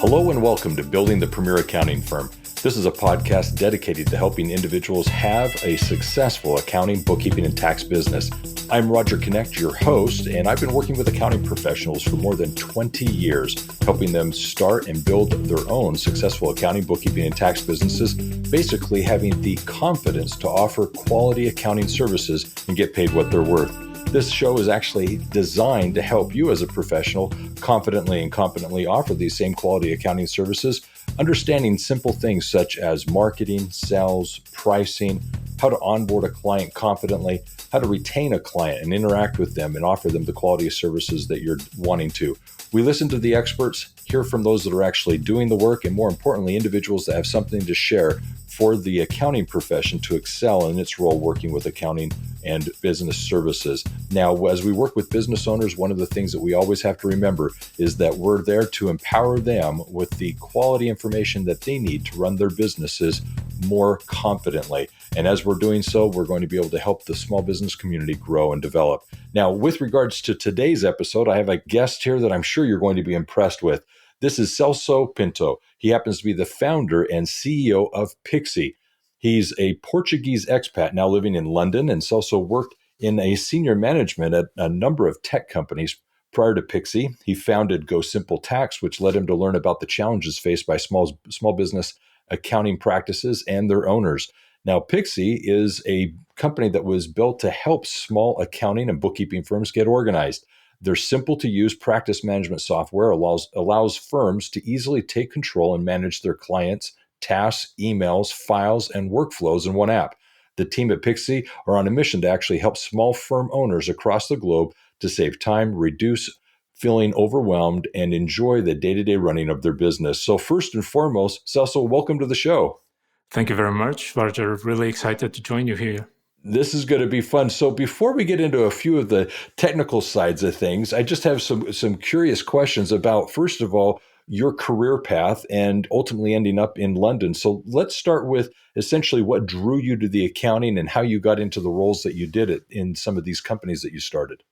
Hello and welcome to Building the Premier Accounting Firm. This is a podcast dedicated to helping individuals have a successful accounting, bookkeeping, and tax business. I'm Roger and Knecht, your host, and I've been working with accounting professionals for more than 20 years, helping them start and build their own successful accounting, bookkeeping, and tax businesses, basically having the confidence to offer quality accounting services and get paid what they're worth. This show is actually designed to help you as a professional confidently and competently offer these same quality accounting services, understanding simple things such as marketing, sales, pricing, how to onboard a client confidently, how to retain a client and interact with them and offer them the quality of services that you're wanting to. We listen to the experts, hear from those that are actually doing the work, and more importantly, individuals that have something to share for the accounting profession to excel in its role working with accounting and business services. Now, as we work with business owners, one of the things that we always have to remember is that we're there to empower them with the quality information that they need to run their businesses more confidently. And as we're doing so, we're going to be able to help the small business community grow and develop. Now, with regards to today's episode, I have a guest here that I'm sure you're going to be impressed with. This is Celso Pinto. He happens to be the founder and CEO of Pixie. He's a Portuguese expat now living in London, and Celso worked in a senior management at a number of tech companies. Prior to Pixie, he founded GoSimpleTax, which led him to learn about the challenges faced by small business accounting practices and their owners. Now, Pixie is a company that was built to help small accounting and bookkeeping firms get organized. Their simple-to-use practice management software allows firms to easily take control and manage their clients' tasks, emails, files, and workflows in one app. The team at Pixie are on a mission to actually help small firm owners across the globe to save time, reduce feeling overwhelmed, and enjoy the day-to-day running of their business. So first and foremost, Celso, welcome to the show. Thank you very much, Roger. Really excited to join you here. This is going to be fun. So before we get into a few of the technical sides of things, I just have some curious questions about, first of all, your career path and ultimately ending up in London. So let's start with essentially what drew you to the accounting and how you got into the roles that you did in some of these companies that you started.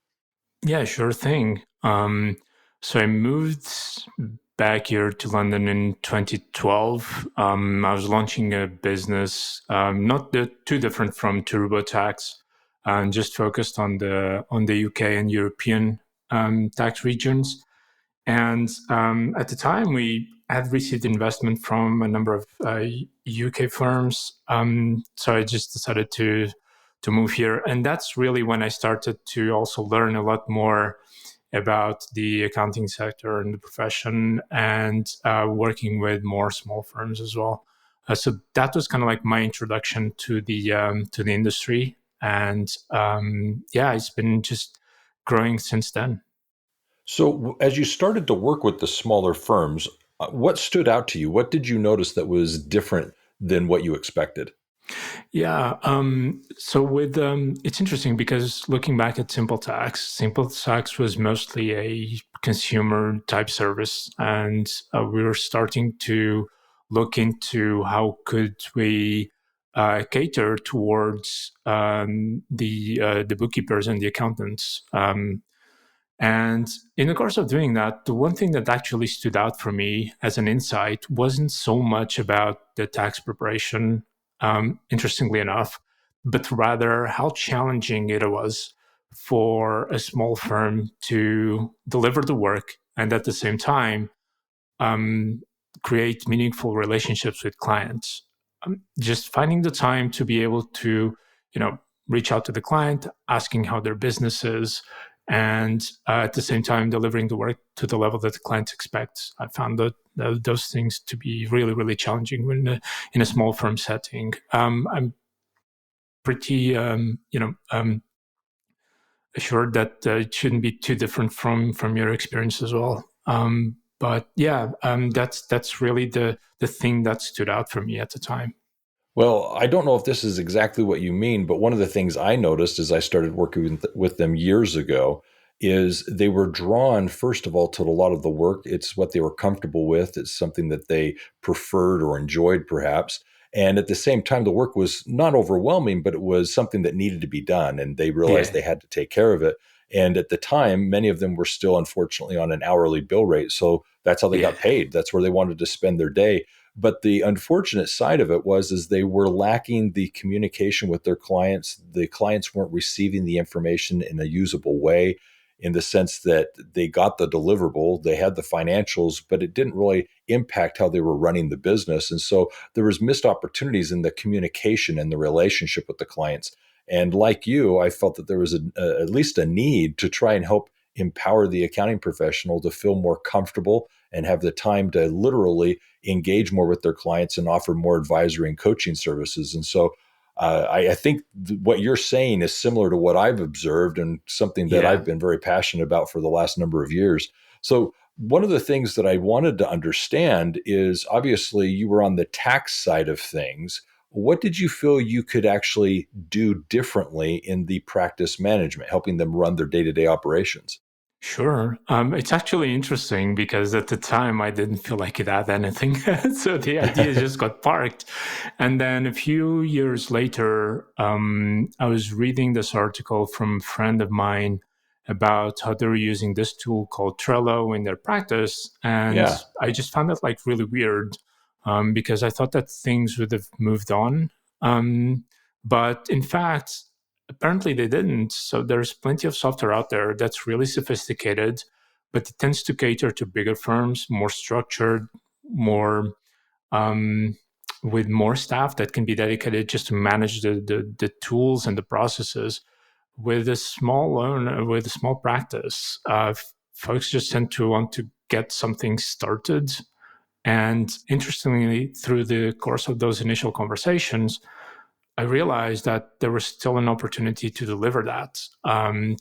Yeah, sure thing. So I moved back here to London in 2012. I was launching a business, not too different from TurboTax, and just focused on the UK and European tax regions. And at the time, we had received investment from a number of UK firms. So I just decided to move here. And that's really when I started to also learn a lot more about the accounting sector and the profession, and working with more small firms as well. So that was kind of like my introduction to the industry. And it's been just growing since then. So as you started to work with the smaller firms, what stood out to you? What did you notice that was different than what you expected? Yeah. So with it's interesting because looking back at SimpleTax was mostly a consumer type service, and we were starting to look into how could we cater towards the bookkeepers and the accountants. And in the course of doing that, the one thing that actually stood out for me as an insight wasn't so much about the tax preparation, interestingly enough, but rather how challenging it was for a small firm to deliver the work and at the same time create meaningful relationships with clients. Just finding the time to be able to, reach out to the client, asking how their business is, and at the same time delivering the work to the level that the client expects. I found those things to be really, really challenging when in a small firm setting. I'm pretty, assured that it shouldn't be too different from your experience as well. That's really the thing that stood out for me at the time. Well, I don't know if this is exactly what you mean, but one of the things I noticed as I started working with them years ago is they were drawn, first of all, to a lot of the work. It's what they were comfortable with. It's something that they preferred or enjoyed, perhaps. And at the same time, the work was not overwhelming, but it was something that needed to be done. And they realized they had to take care of it. And at the time, many of them were still, unfortunately, on an hourly bill rate. So that's how they Yeah. got paid. That's where they wanted to spend their day. But the unfortunate side of it is they were lacking the communication with their clients. The clients weren't receiving the information in a usable way, in the sense that they got the deliverable, they had the financials, but it didn't really impact how they were running the business. And so there was missed opportunities in the communication and the relationship with the clients. And like you, I felt that there was at least a need to try and help empower the accounting professional to feel more comfortable and have the time to literally engage more with their clients and offer more advisory and coaching services. And so I think what you're saying is similar to what I've observed and something that Yeah. I've been very passionate about for the last number of years. So one of the things that I wanted to understand is, obviously you were on the tax side of things. What did you feel you could actually do differently in the practice management, helping them run their day-to-day operations? Sure. It's actually interesting because at the time I didn't feel like it had anything. So the idea just got parked. And then a few years later, I was reading this article from a friend of mine about how they were using this tool called Trello in their practice. And Yeah. I just found it like really weird, because I thought that things would have moved on. But in fact, apparently they didn't. So there's plenty of software out there that's really sophisticated, but it tends to cater to bigger firms, more structured, more um, with more staff that can be dedicated just to manage the tools and the processes. With a small practice, folks just tend to want to get something started. And interestingly, through the course of those initial conversations, I realized that there was still an opportunity to deliver that,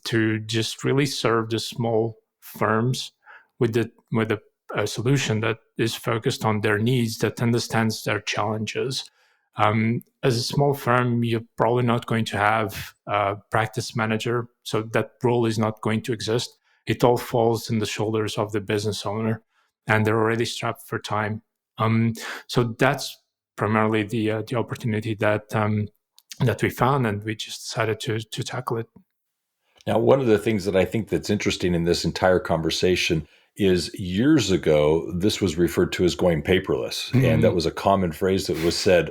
to just really serve the small firms with a solution that is focused on their needs, that understands their challenges. As a small firm, you're probably not going to have a practice manager, so that role is not going to exist. It all falls in the shoulders of the business owner, and they're already strapped for time. So that's primarily the opportunity that we found, and we just decided to tackle it. Now, one of the things that I think that's interesting in this entire conversation is, years ago, this was referred to as going paperless. And that Mhm. was a common phrase that was said,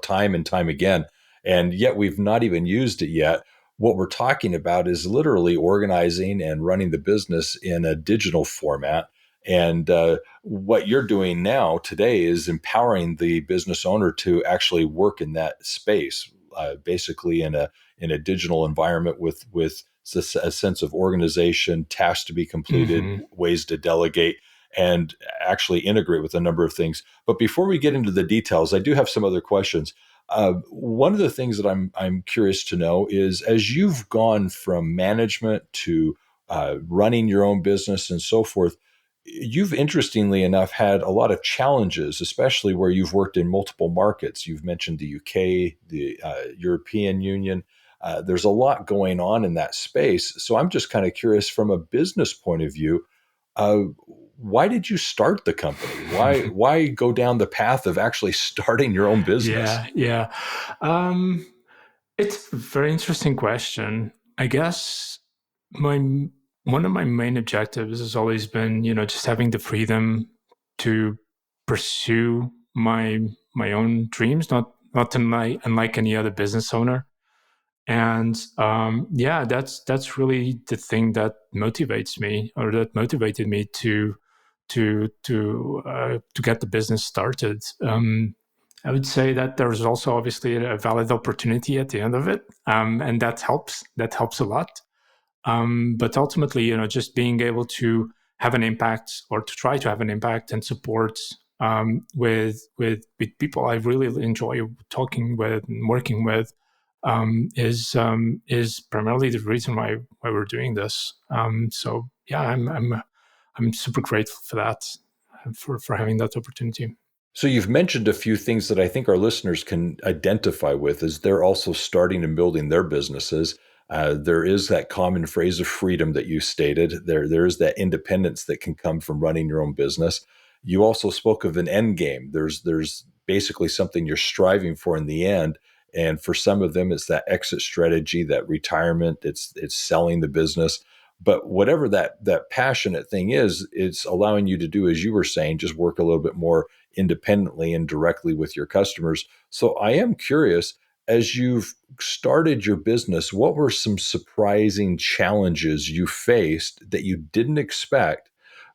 time and time again. And yet we've not even used it yet. What we're talking about is literally organizing and running the business in a digital format. And what you're doing now today is empowering the business owner to actually work in that space, basically in a digital environment with a sense of organization, tasks to be completed, Mhm. ways to delegate, and actually integrate with a number of things. But before we get into the details, I do have some other questions. One of the things that I'm curious to know is, as you've gone from management to running your own business and so forth, you've, interestingly enough, had a lot of challenges, especially where you've worked in multiple markets. You've mentioned the UK, the European Union. There's a lot going on in that space. So I'm just kind of curious, from a business point of view, uh, why did you start the company? Why go down the path of actually starting your own business? Yeah, yeah. Um, it's a very interesting question. I guess my one of my main objectives has always been, just having the freedom to pursue my own dreams, not unlike any other business owner. And yeah, that's really the thing that motivates me, or that motivated me to get the business started. I would say that there's also obviously a valid opportunity at the end of it, and that helps. That helps a lot. But ultimately, just being able to have an impact, or to try to have an impact and support, with people I really enjoy talking with and working with, is primarily the reason why we're doing this. So yeah, I'm super grateful for that, for having that opportunity. So you've mentioned a few things that I think our listeners can identify with, as they're also starting and building their businesses. There is that common phrase of freedom that you stated. There is that independence that can come from running your own business. You also spoke of an end game. There's basically something you're striving for in the end. And for some of them, it's that exit strategy, that retirement, it's selling the business. But whatever that passionate thing is, it's allowing you to do, as you were saying, just work a little bit more independently and directly with your customers. So I am curious, as you've started your business, what were some surprising challenges you faced that you didn't expect,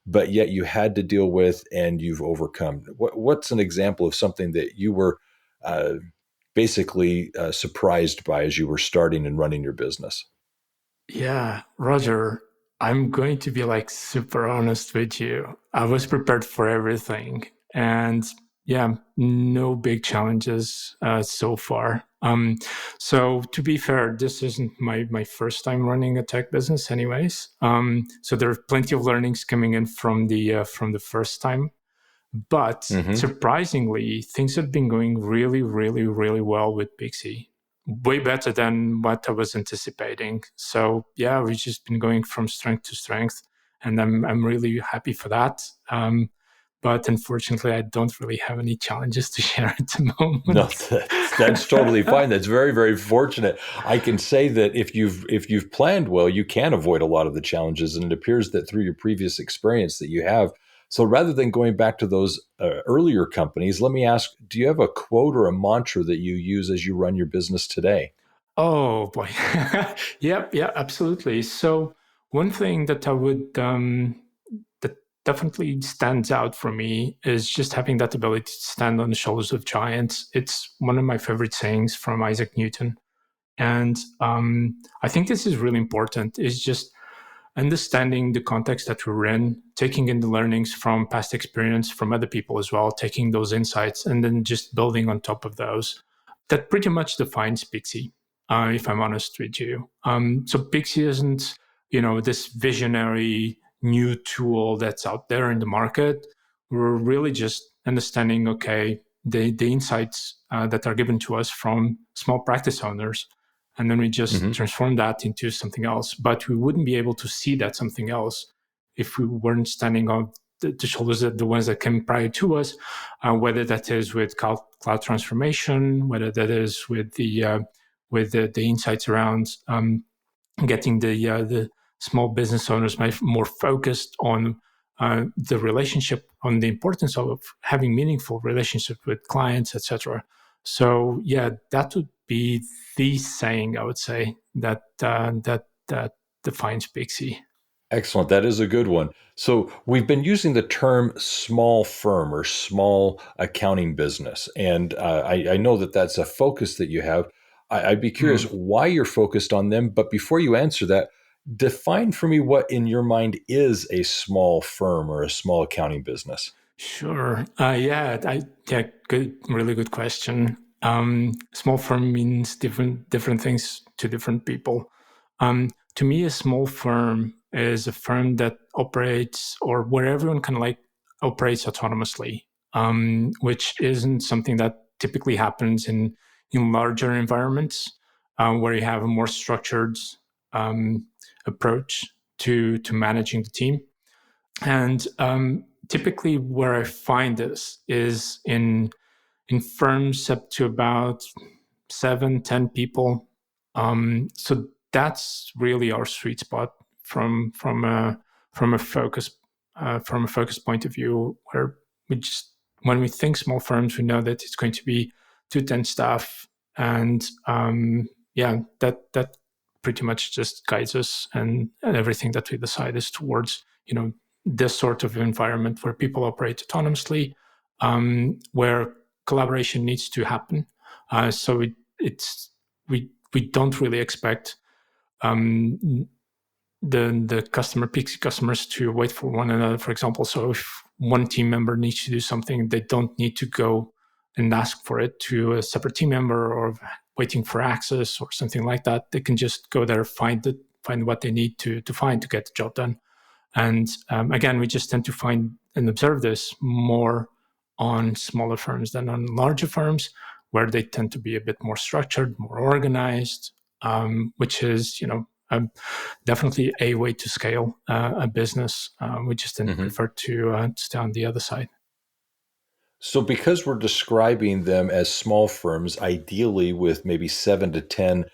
but yet you had to deal with and you've overcome? What's an example of something that you were uh, basically surprised by as you were starting and running your business? Yeah, Roger, I'm going to be like super honest with you. I was prepared for everything. And yeah, no big challenges so far. So to be fair, this isn't my first time running a tech business, anyways. So there are plenty of learnings coming in from the first time. But Mm-hmm. surprisingly, things have been going really, really, really well with Pixie. Way better than what I was anticipating. So yeah, we've just been going from strength to strength, and I'm really happy for that. But unfortunately, I don't really have any challenges to share at the No, moment. that's totally fine. That's very, very fortunate. I can say that if you've planned well, you can avoid a lot of the challenges, and it appears that through your previous experience that you have. So rather than going back to those earlier companies, let me ask: do you have a quote or a mantra that you use as you run your business today? Oh boy, yeah, absolutely. So one thing that I would that definitely stands out for me is just having that ability to stand on the shoulders of giants. It's one of my favorite sayings from Isaac Newton, and I think this is really important. Is just understanding the context that we're in, taking in the learnings from past experience from other people as well, taking those insights, and then just building on top of those. That pretty much defines Pixie, if I'm honest with you. So Pixie isn't, this visionary new tool that's out there in the market. We're really just understanding, okay, the insights that are given to us from small practice owners, and then we just Mm-hmm. transform that into something else. But we wouldn't be able to see that something else if we weren't standing on the shoulders of the ones that came prior to us, whether that is with cloud transformation, whether that is with the insights around getting the small business owners more focused on the relationship, on the importance of having meaningful relationship with clients, etc. So yeah, that would be the saying I would say that defines Pixie. Excellent. That is a good one. So we've been using the term small firm or small accounting business. And I know that that's a focus that you have. I'd be curious Hmm. why you're focused on them. But before you answer that, define for me what in your mind is a small firm or a small accounting business. Sure. Yeah, good, really good question. Small firm means different things to different people. To me, a small firm is a firm that operates or where everyone kind of like operates autonomously, which isn't something that typically happens in larger environments where you have a more structured um, approach to managing the team. And typically, where I find this is in firms up to about 7, 10 people. So that's really our sweet spot from from a focus from a focus point of view, where we just when we think small firms, we know that it's going to be 2 to 10 staff, and yeah, that pretty much just guides us, and everything that we decide is towards this sort of environment where people operate autonomously, where collaboration needs to happen. So it's we don't really expect um, the customer Pixie customers to wait for one another. For example, so if one team member needs to do something, they don't need to go and ask for it to a separate team member or waiting for access or something like that. They can just go there, find what they need to find to get the job done. And again, we just tend to find and observe this more on smaller firms than on larger firms, where they tend to be a bit more structured, more organized, which is, definitely a way to scale a business. We just tend to Mm-hmm. prefer to stay on the other side. So, because we're describing them as small firms, ideally with maybe 7 to 10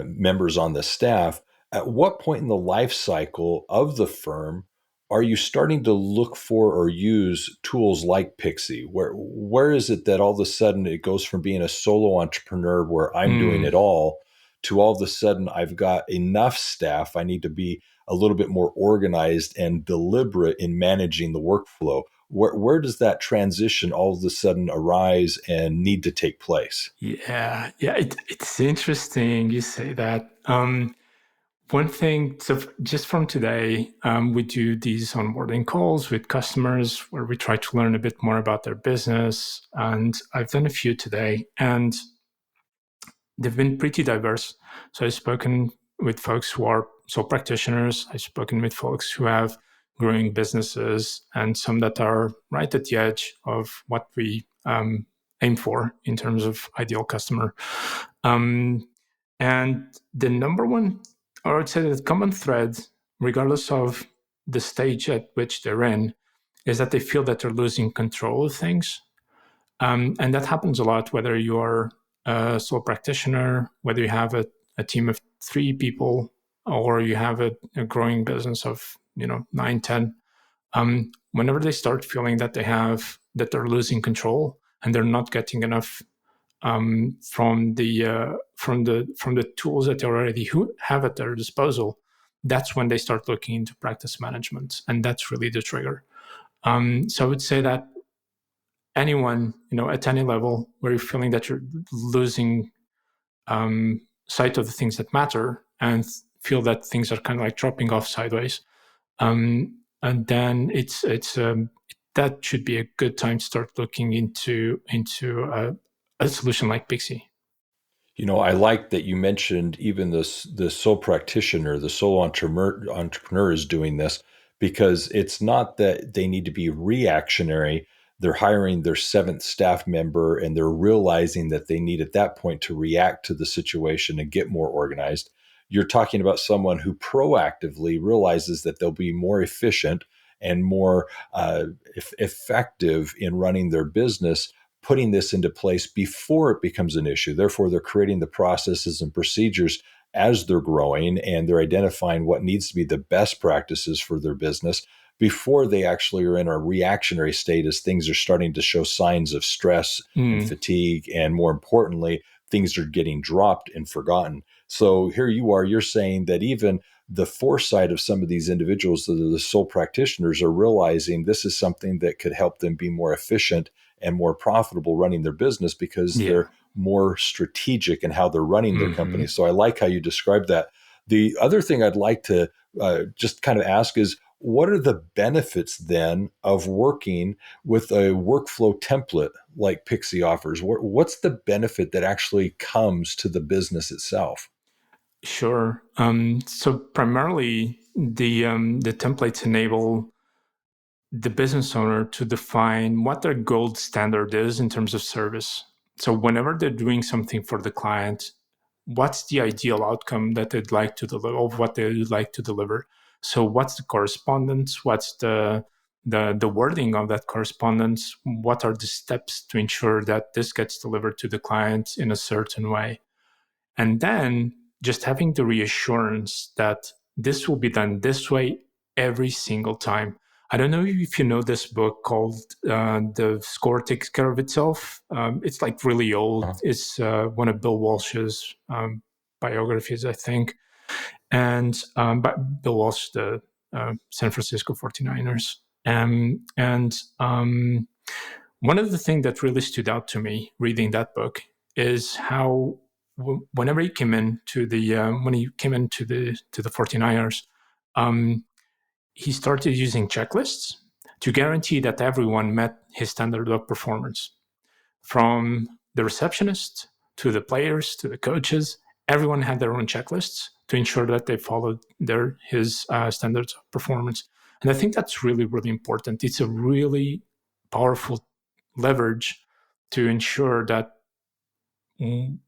members on the staff, at what point in the life cycle of the firm are you starting to look for or use tools like Pixie? Where is it that all of a sudden it goes from being a solo entrepreneur where I'm doing Mm, it all to all of a sudden I've got enough staff, I need to be a little bit more organized and deliberate in managing the workflow? Where does that transition all of a sudden arise and need to take place? it's interesting you say that. One thing, so just from today, we do these onboarding calls with customers where we try to learn a bit more about their business. And I've done a few today, and they've been pretty diverse. So I've spoken with folks who are sole practitioners. I've spoken with folks who have growing businesses and some that are right at the edge of what we aim for in terms of ideal customer. Um, and the number one, or I'd say the common thread, regardless of the stage at which they're in, is that they feel that they're losing control of things. And that happens a lot, whether you're a sole practitioner, whether you have a team of 3 people, or you have a growing business of 9, 10. Whenever they start feeling that they're losing control and they're not getting enough from the tools that they already have at their disposal, that's when they start looking into practice management, and that's really the trigger. So I would say that anyone, at any level where you're feeling that you're losing sight of the things that matter and feel that things are kind of like dropping off sideways, and then it's that should be a good time to start looking into a solution like Pixie. I like that you mentioned even the sole practitioner, the sole entrepreneur is doing this because it's not that they need to be reactionary. They're hiring their seventh staff member and they're realizing that they need at that point to react to the situation and get more organized. You're talking about someone who proactively realizes that they'll be more efficient and more effective in running their business, putting this into place before it becomes an issue. Therefore, they're creating the processes and procedures as they're growing, and they're identifying what needs to be the best practices for their business before they actually are in a reactionary state as things are starting to show signs of stress and Mm, fatigue. And more importantly, things are getting dropped and forgotten. So here you are, you're saying that even the foresight of some of these individuals that are the sole practitioners are realizing this is something that could help them be more efficient and more profitable running their business because yeah. they're more strategic in how they're running their company. Hmm. So I like how you described that. The other thing I'd like to just kind of ask is, what are the benefits then of working with a workflow template like Pixie offers? What's the benefit that actually comes to the business itself? Sure. So primarily, the templates enable the business owner to define what their gold standard is in terms of service. So whenever they're doing something for the client, what's the ideal outcome that they'd like to deliver, of what they'd like to deliver? So what's the correspondence? What's the wording of that correspondence? What are the steps to ensure that this gets delivered to the client in a certain way? And then just having the reassurance that this will be done this way every single time. I don't know if you know this book called The Score Takes Care of Itself. It's like really old. Uh-huh. It's one of Bill Walsh's biographies, I think. And but Bill Walsh, the San Francisco 49ers. And one of the things that really stood out to me reading that book is how whenever he came into the when he came into the 49ers, um, he started using checklists to guarantee that everyone met his standard of performance, from the receptionist to the players to the coaches. Everyone had their own checklists to ensure that they followed his standards of performance. And I think that's really, really important. It's a really powerful leverage to ensure that mm,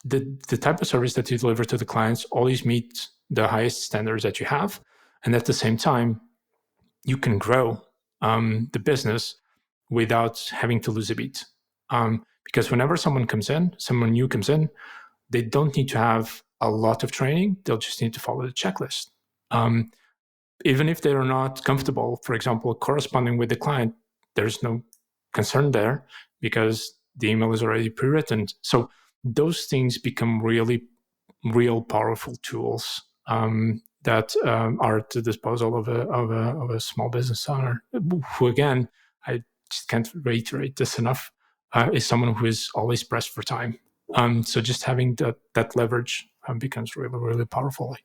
the type of service that you deliver to the clients always meets the highest standards that you have. And at the same time, you can grow the business without having to lose a beat. Because whenever someone new comes in, they don't need to have a lot of training. They'll just need to follow the checklist. Even if they're not comfortable, for example, corresponding with the client, there's no concern there because the email is already pre-written. So those things become really real powerful tools that are at the disposal of a small business owner who, again, I just can't reiterate this enough, is someone who is always pressed for time. So just having that leverage becomes really, really powerful.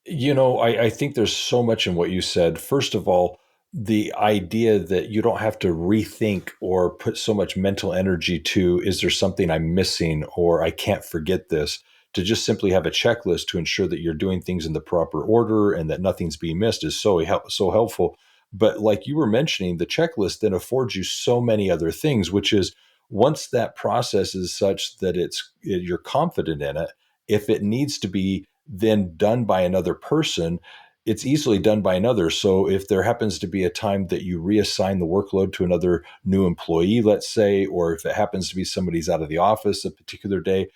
I think there's so much in what you said. First of all, the idea that you don't have to rethink or put so much mental energy to, is there something I'm missing or I can't forget this, to just simply have a checklist to ensure that you're doing things in the proper order and that nothing's being missed is so helpful. But like you were mentioning, the checklist then affords you so many other things, which is once that process is such that you're confident in it, if it needs to be then done by another person, it's easily done by another. So if there happens to be a time that you reassign the workload to another new employee, let's say, or if it happens to be somebody's out of the office a particular day,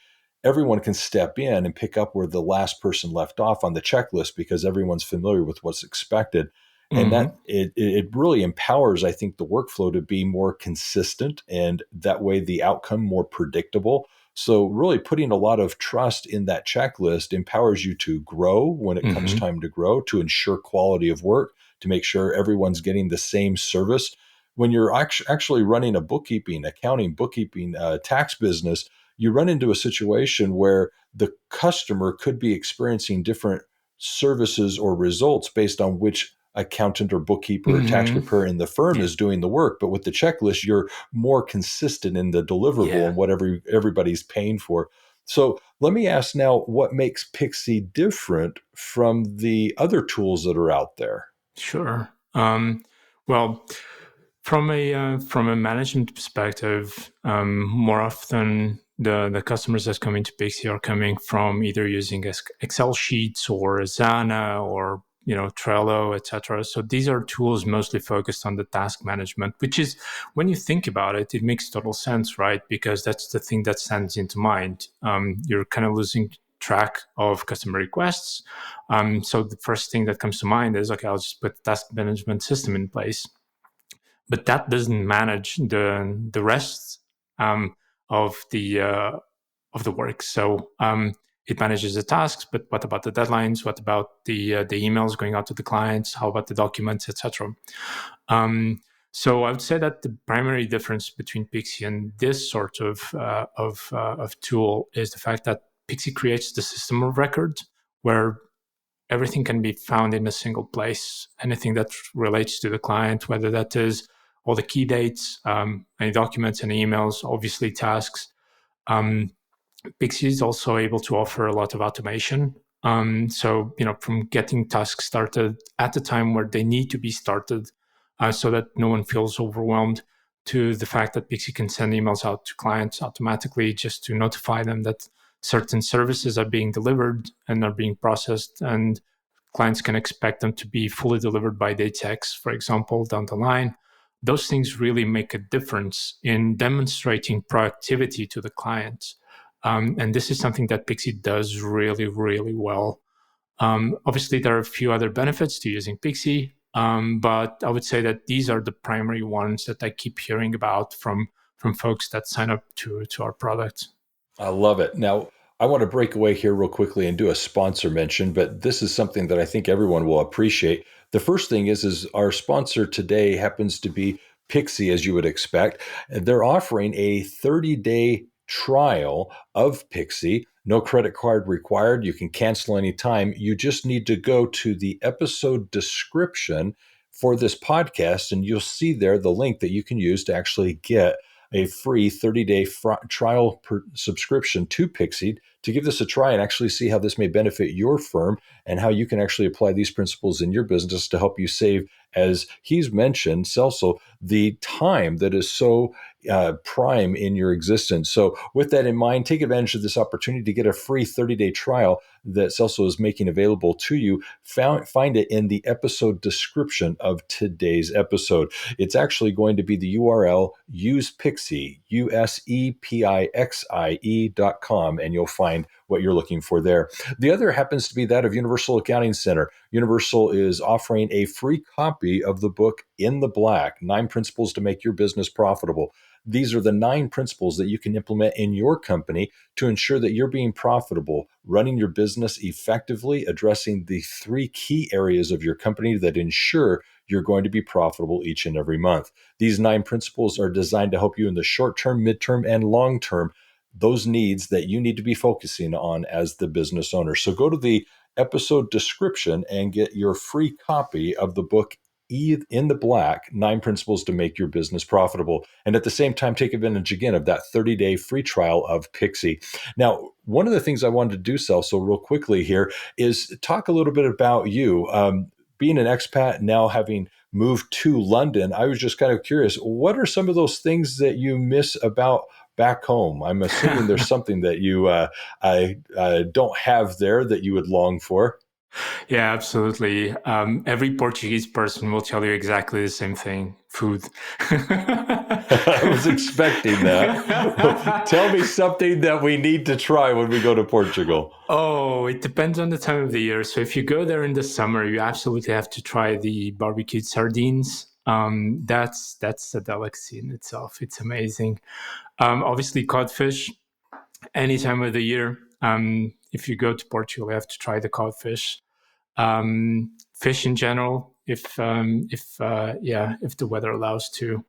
everyone can step in and pick up where the last person left off on the checklist because everyone's familiar with what's expected. And that it really empowers, I think, the workflow to be more consistent and that way the outcome more predictable. So really putting a lot of trust in that checklist empowers you to grow when it comes time to grow, to ensure quality of work, to make sure everyone's getting the same service. When you're actually running a accounting, bookkeeping, tax business, you run into a situation where the customer could be experiencing different services or results based on which accountant or bookkeeper or tax preparer in the firm is doing the work. But with the checklist, you're more consistent in the deliverable and whatever everybody's paying for. So let me ask now, what makes Pixie different from the other tools that are out there? Sure. Well, from a management perspective, more often the customers that come into Pixie are coming from either using Excel sheets or Asana or Trello, etc. So these are tools mostly focused on the task management, which is, when you think about it, it makes total sense, right? Because that's the thing that stands into mind. You're kind of losing track of customer requests. So the first thing that comes to mind is, okay, I'll just put the task management system in place. But that doesn't manage the rest of the work. So it manages the tasks, but what about the deadlines? What about the emails going out to the clients? How about the documents, etc.? So I would say that the primary difference between Pixie and this sort of tool is the fact that Pixie creates the system of record where everything can be found in a single place. Anything that relates to the client, whether that is all the key dates, any documents, any emails, obviously tasks. Pixie is also able to offer a lot of automation. So, from getting tasks started at the time where they need to be started, so that no one feels overwhelmed, to the fact that Pixie can send emails out to clients automatically just to notify them that certain services are being delivered and are being processed, and clients can expect them to be fully delivered by date X, for example, down the line. Those things really make a difference in demonstrating proactivity to the client. And this is something that Pixie does really, really well. Obviously, there are a few other benefits to using Pixie, but I would say that these are the primary ones that I keep hearing about from folks that sign up to our product. I love it. Now, I want to break away here real quickly and do a sponsor mention, but this is something that I think everyone will appreciate. The first thing is our sponsor today happens to be Pixie, as you would expect. They're offering a 30-day trial of Pixie. No credit card required. You can cancel anytime. You just need to go to the episode description for this podcast, and you'll see there the link that you can use to actually get a free 30-day trial subscription to Pixie to give this a try and actually see how this may benefit your firm and how you can actually apply these principles in your business to help you save, as he's mentioned, Celso, the time that is so prime in your existence. So with that in mind, take advantage of this opportunity to get a free 30-day trial that Celso is making available to you. Find it in the episode description of today's episode. It's actually going to be the URL usepixie, usepixie.com, and you'll find what you're looking for there. The other happens to be that of Universal Accounting Center. Universal is offering a free copy of the book In the Black, 9 Principles to Make Your Business Profitable. These are the 9 principles that you can implement in your company to ensure that you're being profitable, running your business effectively, addressing the 3 key areas of your company that ensure you're going to be profitable each and every month. These 9 principles are designed to help you in the short term, midterm, and long term, those needs that you need to be focusing on as the business owner. So go to the episode description and get your free copy of the book In the Black, 9 Principles to Make Your Business Profitable. And at the same time, take advantage again of that 30-day free trial of Pixie. Now, one of the things I wanted to do, Celso, real quickly here is talk a little bit about you. Being an expat, now having moved to London, I was just kind of curious, what are some of those things that you miss about back home? I'm assuming there's something that you don't have there that you would long for. Yeah, absolutely. Every Portuguese person will tell you exactly the same thing: food. I was expecting that. Tell me something that we need to try when we go to Portugal. Oh, it depends on the time of the year. So if you go there in the summer, you absolutely have to try the barbecued sardines. That's a delicacy in itself. It's amazing. Obviously, codfish. Any time of the year. If you go to Portugal, you have to try the codfish. Fish in general, if the weather allows to.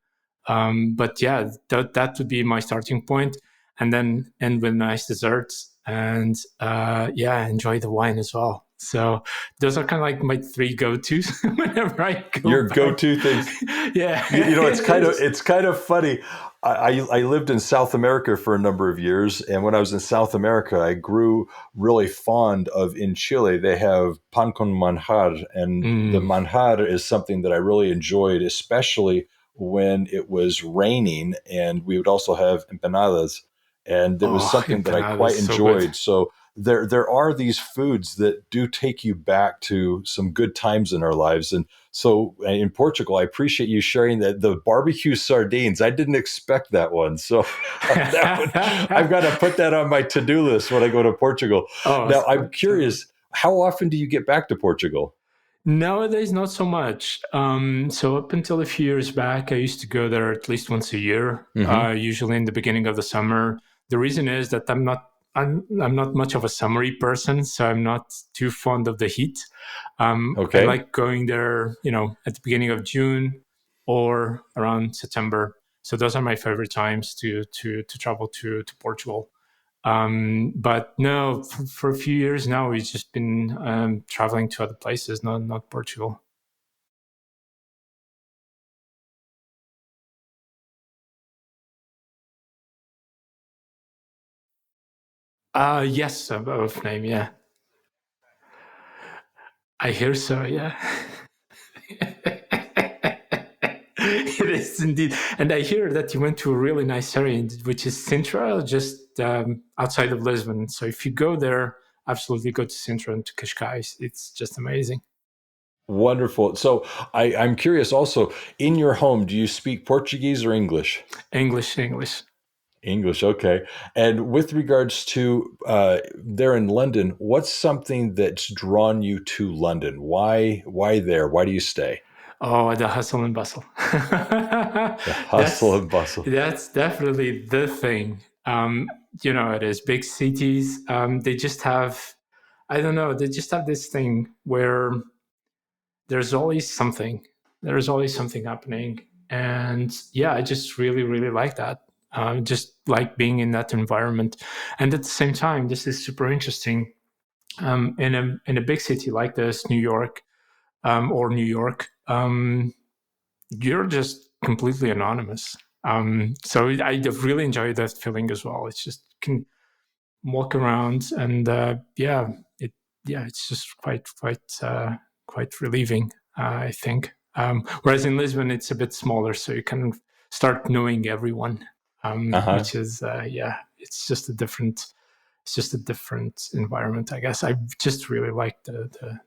But yeah, that would be my starting point, and then end with nice desserts, and enjoy the wine as well. So those are kind of like my 3 go-tos whenever I go. Your back. go-to things. Yeah, it's kind of funny. I lived in South America for a number of years, and when I was in South America, I grew really fond of, in Chile, they have pan con manjar, and the manjar is something that I really enjoyed, especially when it was raining, and we would also have empanadas, and it was something that I quite enjoyed. So there are these foods that do take you back to some good times in our lives. And so in Portugal, I appreciate you sharing that the barbecue sardines. I didn't expect that one. So I've got to put that on my to-do list when I go to Portugal. Now, I'm curious, how often do you get back to Portugal? Nowadays, not so much. So up until a few years back, I used to go there at least once a year, usually in the beginning of the summer. The reason is that I'm not much of a summery person, so I'm not too fond of the heat. Okay. I like going there, at the beginning of June or around September. So those are my favorite times to travel to Portugal. But no, for a few years now, we've just been traveling to other places, not Portugal. Yes, of name, yeah. I hear so, yeah. It is indeed. And I hear that you went to a really nice area, which is Sintra, just outside of Lisbon. So if you go there, absolutely go to Sintra and to Cascais. It's just amazing. Wonderful. So I'm curious also, in your home, do you speak Portuguese or English? English. English, okay. And with regards to there in London, what's something that's drawn you to London? Why there? Why do you stay? Oh, the hustle and bustle. The hustle and bustle. That's definitely the thing. It is big cities. They just have, I don't know, they just have this thing where there's always something. There's always something happening. And yeah, I just really, really like that. Just like being in that environment. And at the same time, this is super interesting. In a big city like this, New York, you're just completely anonymous. So I really enjoy that feeling as well. It's just walk around, and it it's just quite relieving, I think. Whereas in Lisbon, it's a bit smaller, so you can start knowing everyone, Uh-huh. which is it's just a different environment, I guess. I just really like the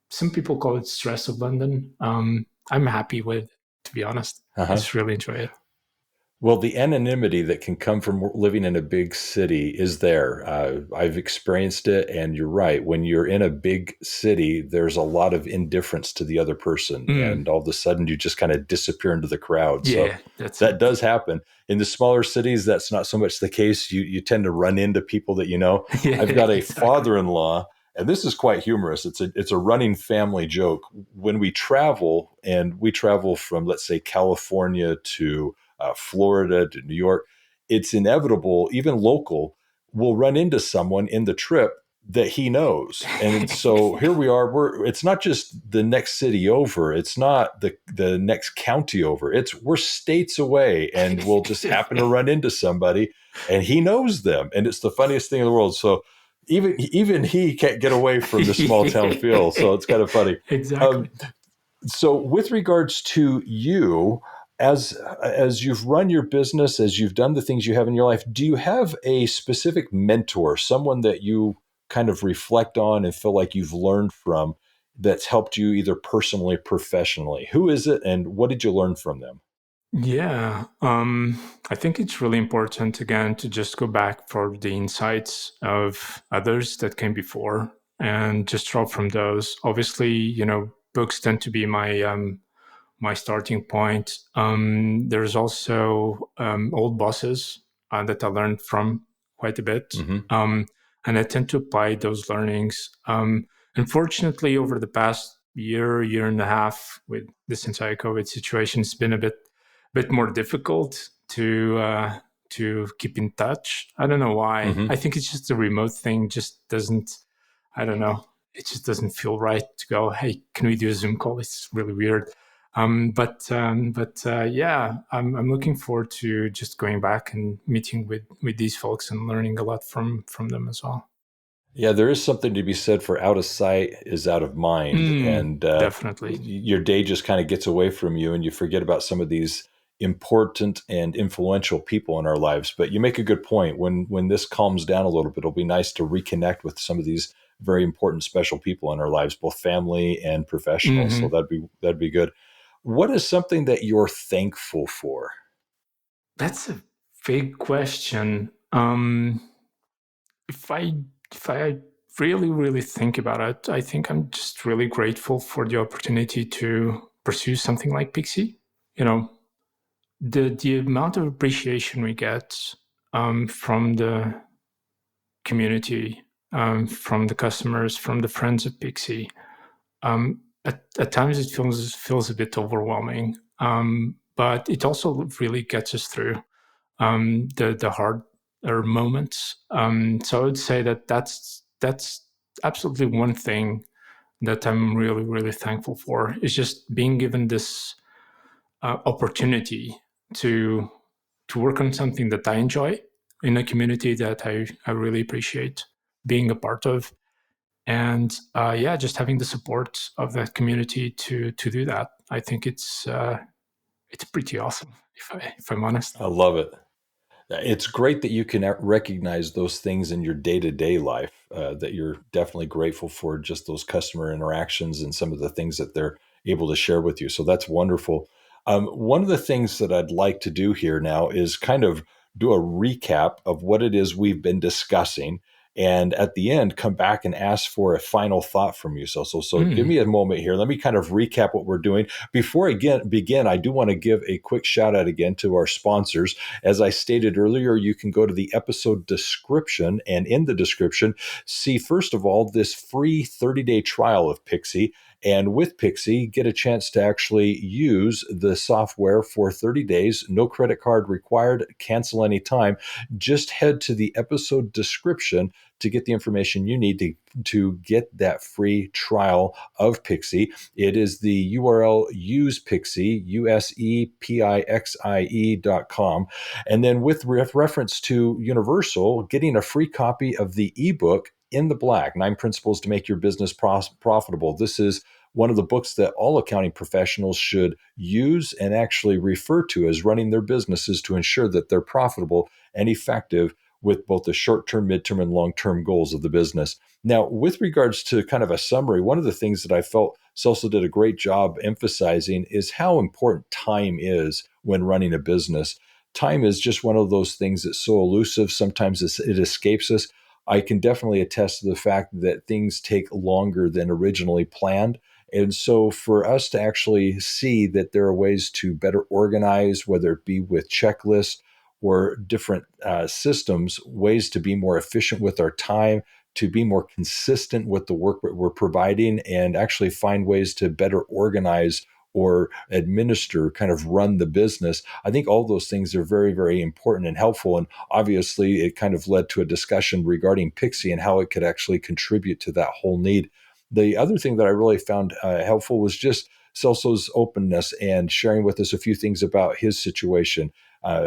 some people call it stress of London. I'm happy with it, to be honest. I Uh-huh. just really enjoy it. Well, the anonymity that can come from living in a big city is there. I've experienced it, and you're right. When you're in a big city, there's a lot of indifference to the other person, Mm, and all of a sudden you just kind of disappear into the crowd. So yeah, that's that it. does happen. In the smaller cities, that's not so much the case. You tend to run into people that you know. Yeah, I've got a exactly. father-in-law, and this is quite humorous. It's a running family joke. When we travel, and we travel from, let's say, California to Florida to New York, it's inevitable, even local, will run into someone in the trip that he knows. And so here we are, it's not just the next city over, it's not the next county over. We're states away, and we'll just happen to run into somebody and he knows them. And it's the funniest thing in the world. So even he can't get away from the small town feel. So it's kind of funny. Exactly. Um, so with regards to you, as you've run your business, as you've done the things you have in your life, do you have a specific mentor, someone that you kind of reflect on and feel like you've learned from, that's helped you either personally, professionally? Who is it, and what did you learn from them? Yeah, I think it's really important again to just go back for the insights of others that came before and just draw from those. Obviously, books tend to be my starting point. There's also old bosses that I learned from quite a bit, Mm-hmm. um, and I tend to apply those learnings. Unfortunately, over the past year and a half, with this entire COVID situation, it's been a bit more difficult to keep in touch. I don't know why. Mm-hmm. I think it's just a remote thing. Just doesn't. I don't know. It just doesn't feel right to go. Hey, can we do a Zoom call? It's really weird. Yeah, I'm looking forward to just going back and meeting with these folks and learning a lot from them as well. Yeah, there is something to be said for out of sight is out of mind, and Definitely. your day just kind of gets away from you, and you forget about some of these important and influential people in our lives. But you make a good point. When this calms down a little bit, it'll be nice to reconnect with some of these very important, special people in our lives, both family and professional. So Hmm. that'd be good. What is something that you're thankful for? That's a big question. If I if I really think about it, I think I'm just really grateful for the opportunity to pursue something like Pixie. You know, the amount of appreciation we get from the community, from the customers, from the friends of Pixie. At times it feels a bit overwhelming, but it also really gets us through the harder moments. So I would say that's absolutely one thing that I'm really thankful for, is just being given this opportunity to work on something that I enjoy in a community that I really appreciate being a part of, and yeah, just having the support of that community to do that. I think it's pretty awesome, if I'm honest. I love it. It's great that you can recognize those things in your day to day life, that you're definitely grateful for just those customer interactions and some of the things that they're able to share with you. So that's wonderful. One of the things that I'd like to do here now is kind of do a recap of what it is we've been discussing. And at the end, come back and ask for a final thought from you. So give Mm. me a moment here. Let me kind of recap what we're doing. Before I begin, I do want to give a quick shout out again to our sponsors. As I stated earlier, you can go to the episode description, and in the description, see, first of all, this free 30-day trial of Pixie. And with Pixie, get a chance to actually use the software for 30 days, no credit card required, cancel anytime. Just head to the episode description to get the information you need to get that free trial of Pixie. It is the URL usepixie, usepixie.com. And then with reference to Universal, getting a free copy of the ebook In the Black, 9 Principles to Make Your Business Profitable. This is one of the books that all accounting professionals should use and actually refer to as running their businesses to ensure that they're profitable and effective with both the short-term, mid-term, and long-term goals of the business. Now, with regards to kind of a summary, one of the things that I felt Celso did a great job emphasizing is how important time is when running a business. Time is just one of those things that's so elusive. Sometimes it escapes us. I can definitely attest to the fact that things take longer than originally planned. And so for us to actually see that there are ways to better organize, whether it be with checklists or different systems, ways to be more efficient with our time, to be more consistent with the work that we're providing, and actually find ways to better organize or administer, kind of run the business. I think all those things are very, very important and helpful. And obviously, it kind of led to a discussion regarding Pixie and how it could actually contribute to that whole need. The other thing that I really found helpful was just Celso's openness and sharing with us a few things about his situation.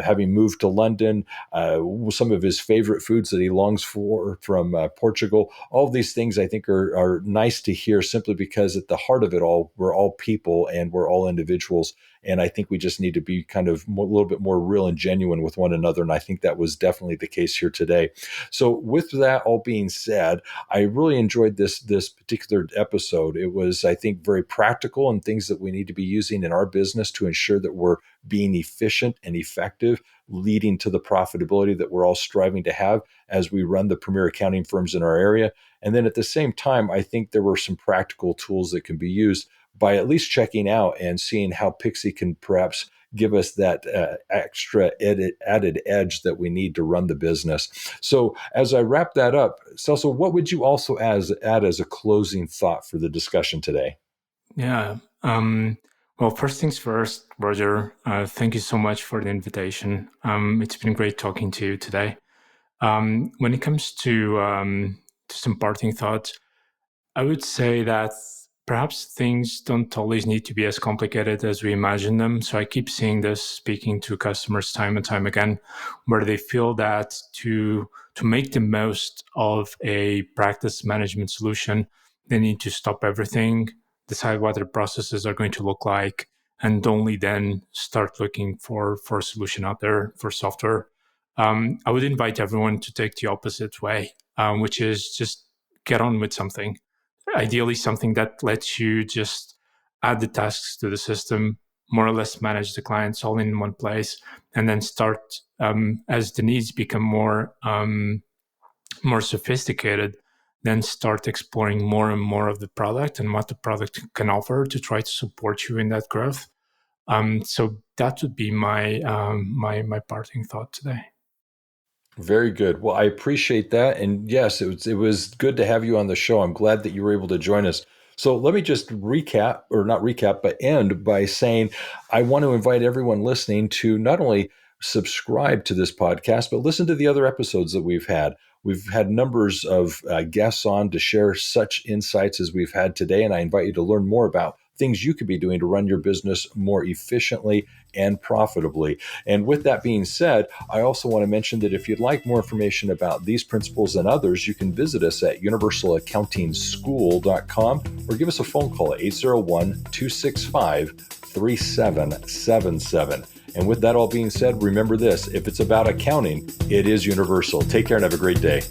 Having moved to London, some of his favorite foods that he longs for from Portugal. All of these things I think are nice to hear simply because at the heart of it all, we're all people and we're all individuals. And I think we just need to be kind of a little bit more real and genuine with one another. And I think that was definitely the case here today. So with that all being said, I really enjoyed this particular episode. It was, I think, very practical and things that we need to be using in our business to ensure that we're being efficient and effective, leading to the profitability that we're all striving to have as we run the premier accounting firms in our area. And then at the same time, I think there were some practical tools that can be used by at least checking out and seeing how Pixie can perhaps give us that extra added edge that we need to run the business. So as I wrap that up, Celso, what would you also add as a closing thought for the discussion today? Yeah. Well, first things first, Roger, thank you so much for the invitation. It's been great talking to you today. When it comes to some parting thoughts, I would say that perhaps things don't always need to be as complicated as we imagine them. So I keep seeing this speaking to customers time and time again, where they feel that to make the most of a practice management solution, they need to stop everything, decide what their processes are going to look like, and only then start looking for a solution out there for software. I would invite everyone to take the opposite way, which is just get on with something. Ideally, something that lets you just add the tasks to the system, more or less manage the clients all in one place, and then start, as the needs become more sophisticated, then start exploring more and more of the product and what the product can offer to try to support you in that growth. So that would be my my parting thought today. Very good. Well, I appreciate that. And yes, it was good to have you on the show. I'm glad that you were able to join us. So let me just recap, or not recap, but end by saying I want to invite everyone listening to not only subscribe to this podcast, but listen to the other episodes that we've had. We've had numbers of guests on to share such insights as we've had today. And I invite you to learn more about things you could be doing to run your business more efficiently and profitably. And with that being said, I also want to mention that if you'd like more information about these principles and others, you can visit us at universalaccountingschool.com or give us a phone call at 801-265-3777. And with that all being said, remember this: if it's about accounting, it is universal. Take care and have a great day.